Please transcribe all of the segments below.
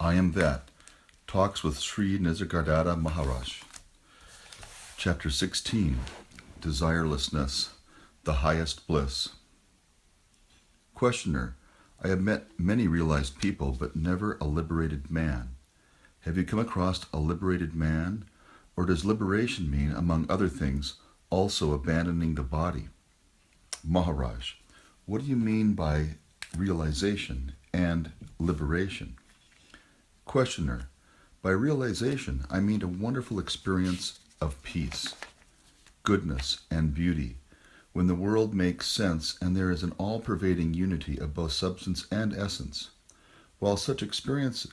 I Am That. Talks with Sri Nisargadatta Maharaj. Chapter 16. Desirelessness, the highest bliss. Questioner. I have met many realized people, but never a liberated man. Have you come across a liberated man? Or does liberation mean, among other things, also abandoning the body? Maharaj. What do you mean by realization and liberation? Questioner. By realization, I mean a wonderful experience of peace, goodness, and beauty, when the world makes sense and there is an all-pervading unity of both substance and essence. While such experience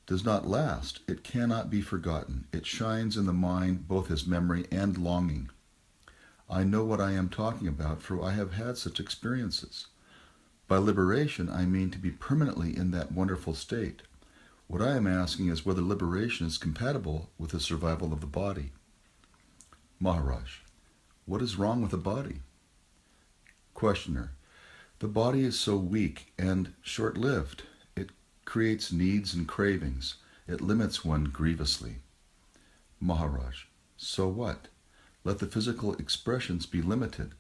does not last, it cannot be forgotten. It shines in the mind both as memory and longing. I know what I am talking about, for I have had such experiences. By liberation, I mean to be permanently in that wonderful state. What I am asking is whether liberation is compatible with the survival of the body. Maharaj. What is wrong with the body? Questioner. The body is so weak and short-lived. It creates needs and cravings. It limits one grievously. Maharaj. So what? Let the physical expressions be limited,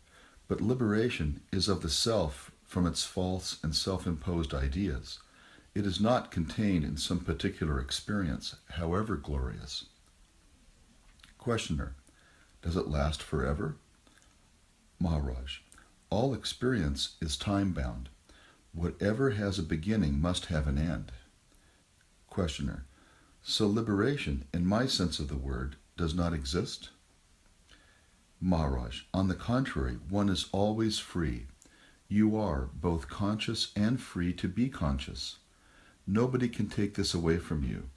but liberation is of the self from its false and self-imposed ideas. It is not contained in some particular experience, however glorious. Questioner. Does it last forever? Maharaj. All experience is time-bound. Whatever has a beginning must have an end. Questioner. So liberation, in my sense of the word, does not exist? Maharaj. On the contrary, one is always free. You are both conscious and free to be conscious. Nobody can take this away from you.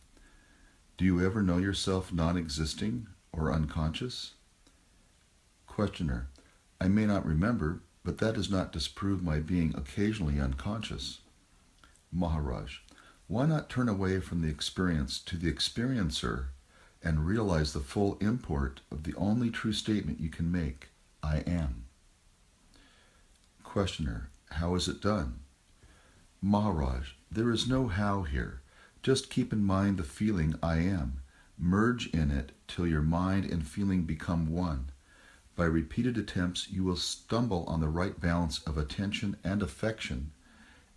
Do you ever know yourself non-existing or unconscious? Questioner. I may not remember, but that does not disprove my being occasionally unconscious. Maharaj. Why not turn away from the experience to the experiencer and realize the full import of the only true statement you can make, I am? Questioner. How is it done? Maharaj. There is no how here. Just keep in mind the feeling I am. Merge in it till your mind and feeling become one. By repeated attempts, you will stumble on the right balance of attention and affection,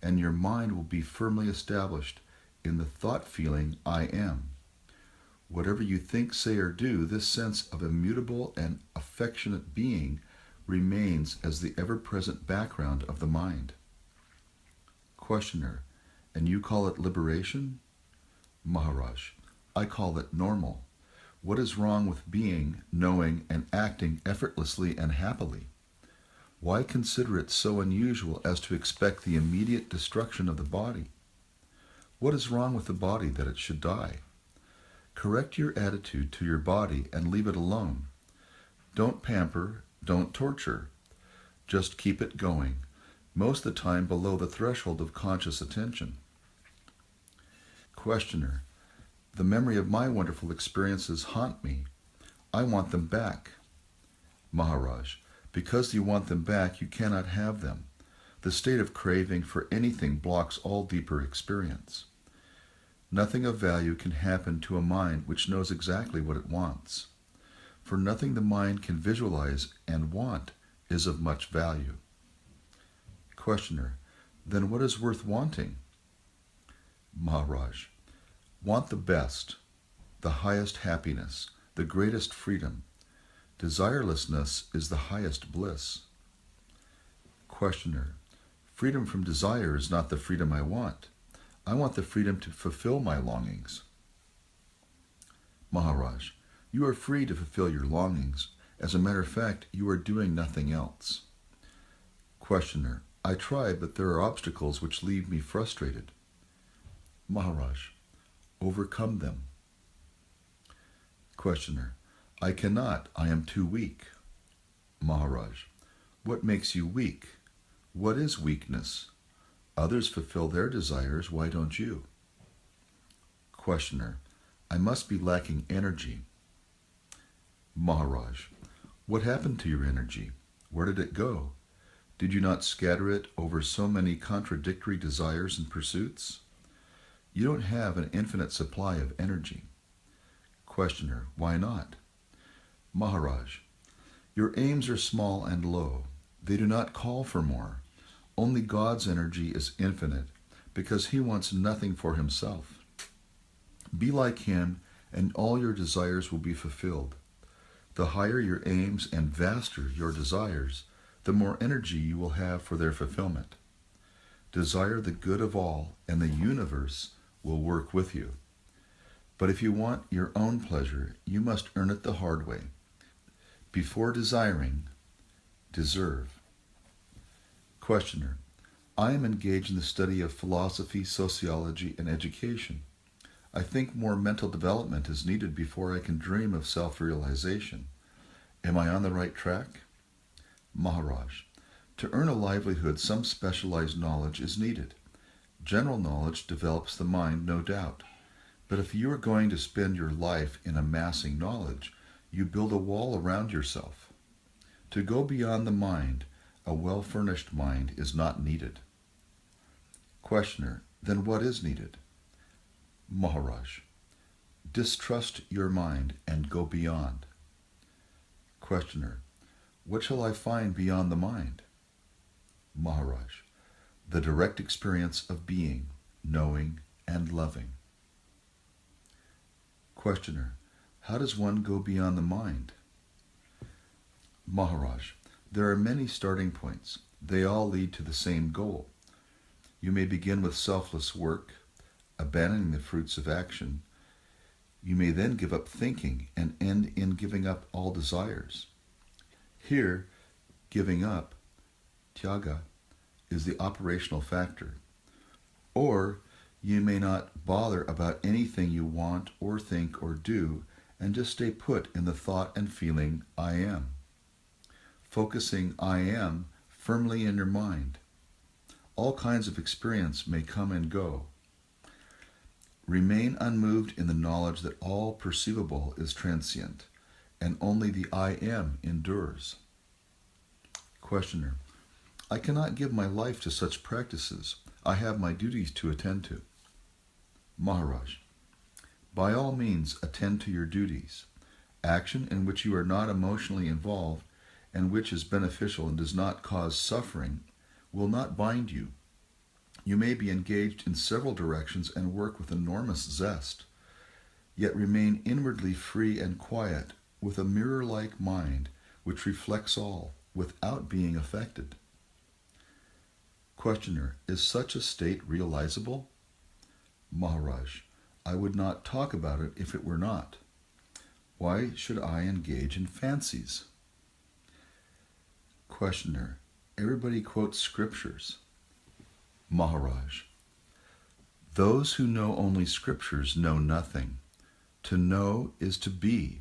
and your mind will be firmly established in the thought-feeling I am. Whatever you think, say, or do, this sense of immutable and affectionate being remains as the ever-present background of the mind. Questioner. And you call it liberation? Maharaj. I call it normal. What is wrong with being, knowing, and acting effortlessly and happily? Why consider it so unusual as to expect the immediate destruction of the body? What is wrong with the body that it should die? Correct your attitude to your body and leave it alone. Don't pamper, don't torture. Just keep it going, most of the time below the threshold of conscious attention. Questioner. The memory of my wonderful experiences haunt me. I want them back. Maharaj. Because you want them back, you cannot have them. The state of craving for anything blocks all deeper experience. Nothing of value can happen to a mind which knows exactly what it wants. For nothing the mind can visualize and want is of much value. Questioner. Then what is worth wanting? Maharaj. Want the best, the highest happiness, the greatest freedom. Desirelessness is the highest bliss. Questioner. Freedom from desire is not the freedom I want. I want the freedom to fulfill my longings. Maharaj. You are free to fulfill your longings. As a matter of fact, you are doing nothing else. Questioner. I try, but there are obstacles which leave me frustrated. Maharaj. Overcome them. Questioner. I cannot. I am too weak. Maharaj. What makes you weak? What is weakness? Others fulfill their desires. Why don't you? Questioner. I must be lacking energy. Maharaj. What happened to your energy? Where did it go? Did you not scatter it over so many contradictory desires and pursuits? You don't have an infinite supply of energy. Questioner, why not? Maharaj, your aims are small and low. They do not call for more. Only God's energy is infinite, because he wants nothing for himself. Be like him, and all your desires will be fulfilled. The higher your aims and vaster your desires, the more energy you will have for their fulfillment. Desire the good of all, and the universe will work with you. But if you want your own pleasure, you must earn it the hard way. Before desiring, deserve. Questioner, I am engaged in the study of philosophy, sociology, and education. I think more mental development is needed before I can dream of self-realization. Am I on the right track? Maharaj, to earn a livelihood, some specialized knowledge is needed. General knowledge develops the mind, no doubt. But if you are going to spend your life in amassing knowledge, you build a wall around yourself. To go beyond the mind, a well-furnished mind is not needed. Questioner, then what is needed? Maharaj, distrust your mind and go beyond. Questioner, what shall I find beyond the mind? Maharaj, the direct experience of being, knowing, and loving. Questioner, how does one go beyond the mind? Maharaj, there are many starting points. They all lead to the same goal. You may begin with selfless work, abandoning the fruits of action. You may then give up thinking and end in giving up all desires. Here, giving up, tyaga, is the operational factor. Or you may not bother about anything you want or think or do and just stay put in the thought and feeling, I am. Focusing I am firmly in your mind. All kinds of experience may come and go. Remain unmoved in the knowledge that all perceivable is transient, and only the I am endures. Questioner, I cannot give my life to such practices. I have my duties to attend to. Maharaj, by all means attend to your duties. Action in which you are not emotionally involved and which is beneficial and does not cause suffering will not bind you. You may be engaged in several directions and work with enormous zest, yet remain inwardly free and quiet with a mirror-like mind which reflects all without being affected. Questioner, is such a state realizable? Maharaj, I would not talk about it if it were not. Why should I engage in fancies? Questioner, everybody quotes scriptures. Maharaj, those who know only scriptures know nothing. To know is to be.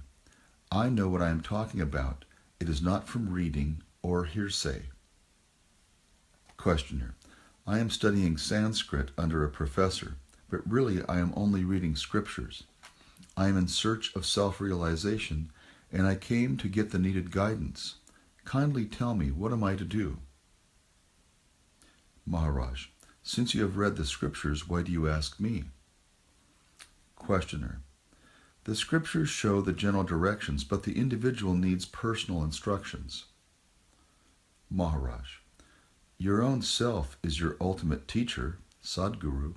I know what I am talking about. It is not from reading or hearsay. Questioner, I am studying Sanskrit under a professor, but really I am only reading scriptures. I am in search of self-realization, and I came to get the needed guidance. Kindly tell me, what am I to do? Maharaj, since you have read the scriptures, why do you ask me? Questioner, the scriptures show the general directions, but the individual needs personal instructions. Maharaj, your own self is your ultimate teacher, Sadguru.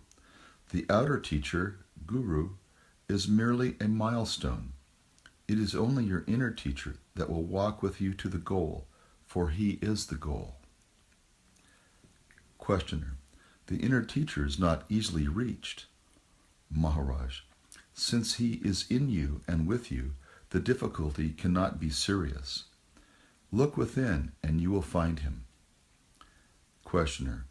The outer teacher, Guru, is merely a milestone. It is only your inner teacher that will walk with you to the goal, for he is the goal. Questioner, the inner teacher is not easily reached. Maharaj, since he is in you and with you, the difficulty cannot be serious. Look within and you will find him. Questioner,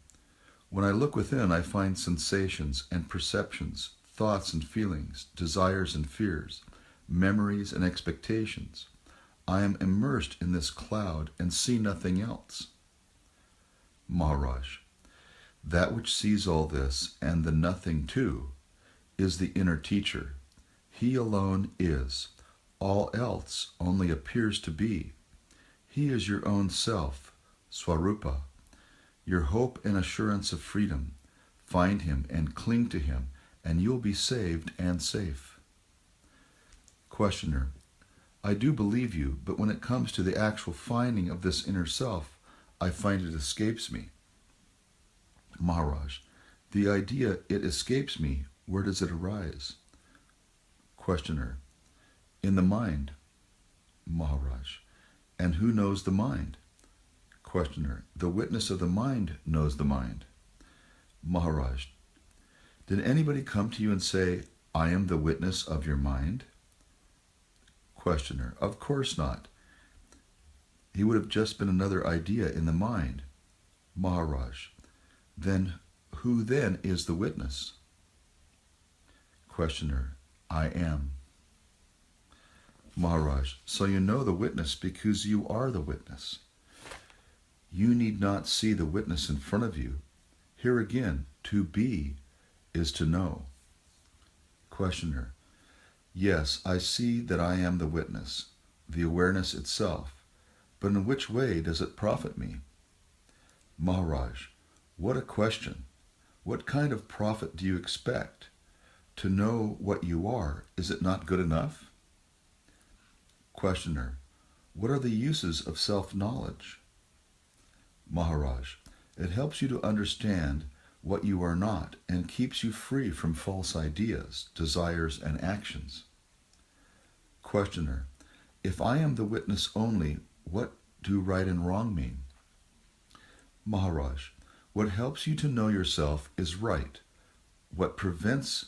when I look within, I find sensations and perceptions, thoughts and feelings, desires and fears, memories and expectations. I am immersed in this cloud and see nothing else. Maharaj, that which sees all this, and the nothing too, is the inner teacher. He alone is. All else only appears to be. He is your own self, Swarupa, your hope and assurance of freedom. Find him and cling to him, and you'll be saved and safe. Questioner: I do believe you, but when it comes to the actual finding of this inner self, I find it escapes me. Maharaj: the idea it escapes me, where does it arise? Questioner: in the mind. Maharaj: and who knows the mind? Questioner: the witness of the mind knows the mind. Maharaj: did anybody come to you and say, I am the witness of your mind? Questioner: of course not. He would have just been another idea in the mind. Maharaj: then who then is the witness? Questioner: I am. Maharaj: so you know the witness because you are the witness. You need not see the witness in front of you. Here again, to be is to know. Questioner: yes, I see that I am the witness, the awareness itself, but in which way does it profit me? Maharaj: what a question! What kind of profit do you expect? To know what you are, is it not good enough? Questioner: what are the uses of self-knowledge? Maharaj: it helps you to understand what you are not and keeps you free from false ideas, desires, and actions. Questioner: if I am the witness only, what do right and wrong mean? Maharaj: what helps you to know yourself is right. What prevents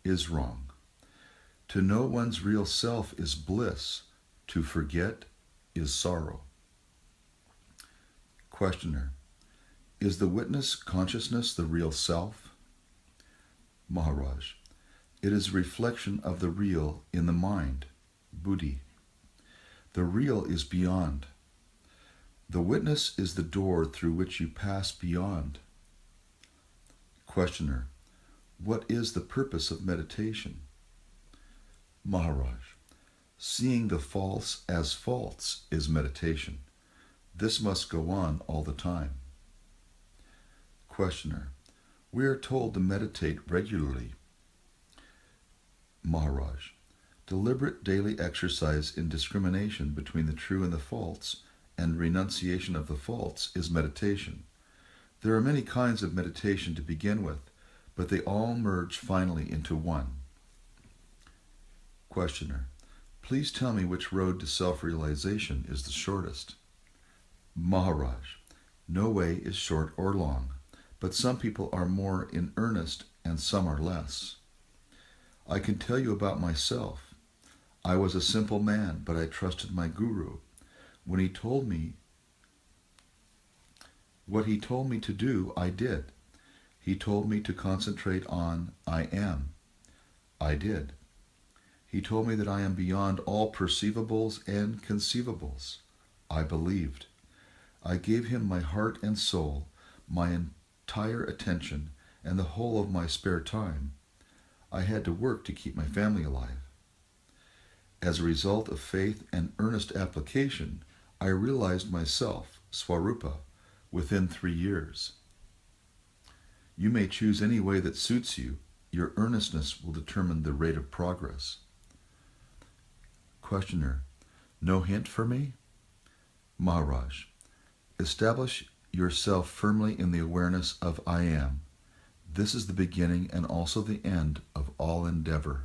is wrong. To know one's real self is bliss. To forget is sorrow. Questioner: is the witness consciousness the real self? Maharaj: it is a reflection of the real in the mind, buddhi. The real is beyond. The witness is the door through which you pass beyond. Questioner: what is the purpose of meditation? Maharaj: seeing the false as false is meditation. This must go on all the time. Questioner: we are told to meditate regularly. Maharaj: deliberate daily exercise in discrimination between the true and the false and renunciation of the false is meditation. There are many kinds of meditation to begin with, but they all merge finally into one. Questioner: please tell me which road to self-realization is the shortest. Maharaj: no way is short or long, but some people are more in earnest and some are less. I can tell you about myself. I was a simple man, but I trusted my guru. When he told me what he told me to do, I did. He told me to concentrate on I am. I did. He told me that I am beyond all perceivables and conceivables. I believed. I gave him my heart and soul, my entire attention, and the whole of my spare time. I had to work to keep my family alive. As a result of faith and earnest application, I realized myself, Swarupa, within 3 years. You may choose any way that suits you. Your earnestness will determine the rate of progress. Questioner: no hint for me? Maharaj: establish yourself firmly in the awareness of I am. This is the beginning and also the end of all endeavor.